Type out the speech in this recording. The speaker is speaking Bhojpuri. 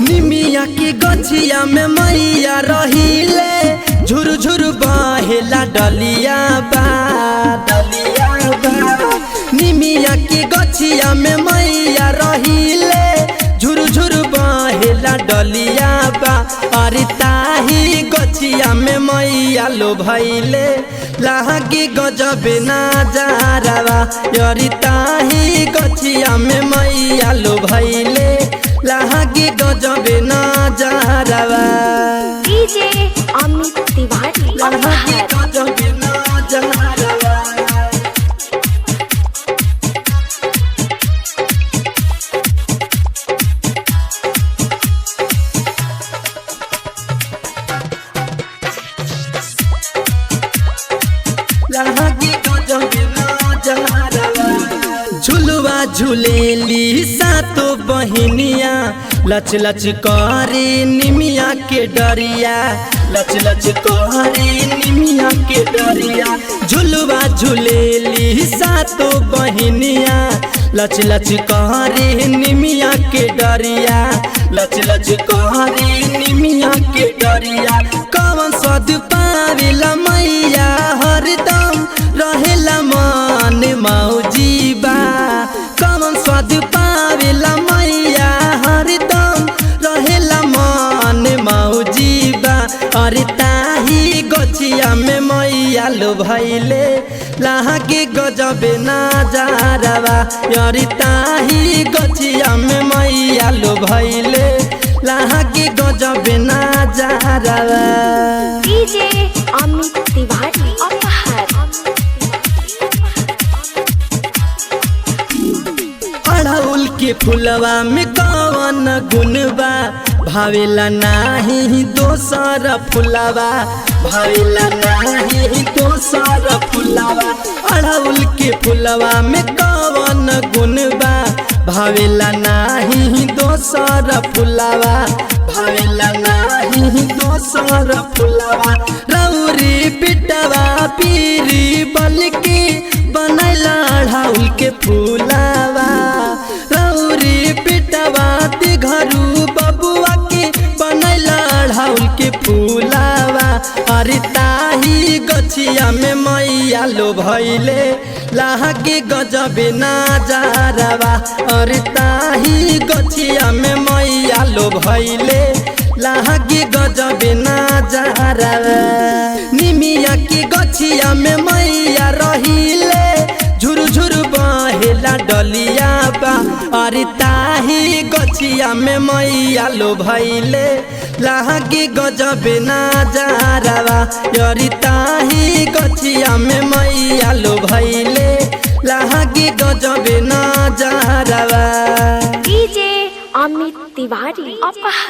निमिया की गछिया में मैया रहिले, झुर झुर बहेला डलिया बा डलिया बा। निमिया की गछिया में मैया रहिले, झुर झुर बहेला डलिया बा। अरे ताही गछिया में मैया लो भैले, लागी गजब नजारा। अरे ताही गछिया में मैया लो भैले, लागी गजब नजारा। डीजे अमित तिवारी लागी गजब नजारा। झुलवा झुलेली सातो बहिनिया, लच लच करे निमिया के डरिया, लच लच करे निमिया के डरिया। झुलवा झुलेली सातो बहिनिया, लच लच करे निमिया के डरिया, लच लच करे निमिया के डरिया। कौन सद पावेला मैया हरदम रहेला मन मौजीबा। कौन स्वाद पावेला मैया हरदम रहेला मन मौजीबा। अरे ताही गछिया में मैया लो भैले, लागे गजब नजारा। अरे ताही गछिया में मैया लो भैले, लागे गजब नजारा। डीजे अमित तिवारी अपहर। अड़हुल के फुलवा में कौन गुनबा, भावेला नाही दोसर फुलवा, भावेला नाही दोसर फुलवा। अड़हुल के फुलवा में कौन गुनबा, भावेला नाही दोसर फुलवा, भावेला नाही दोसर फुलवा। रौरी पिटवा पीरी बलकी बनैला अड़हुल के फुलवा। रौरी पिटवा ती घरू बबुआ के बनैला अड़हुल के फुलवा। अरे ताही गछिया में मैया लो भैले, लागे गजब नजारा। अरे ताही गछिया में मैया लो भैले, लागे गजब नजारा। निमिया की गछिया में मैया रहिले, झुर झुर बहेला डलिया बा। अरे ताही गछिया में मैया लो भैले, लागे गजब नजारा। अरे ताही गछिया में मैया लो भैले, लागे गजब नजारा। डीजे अमित तिवारी अपहर।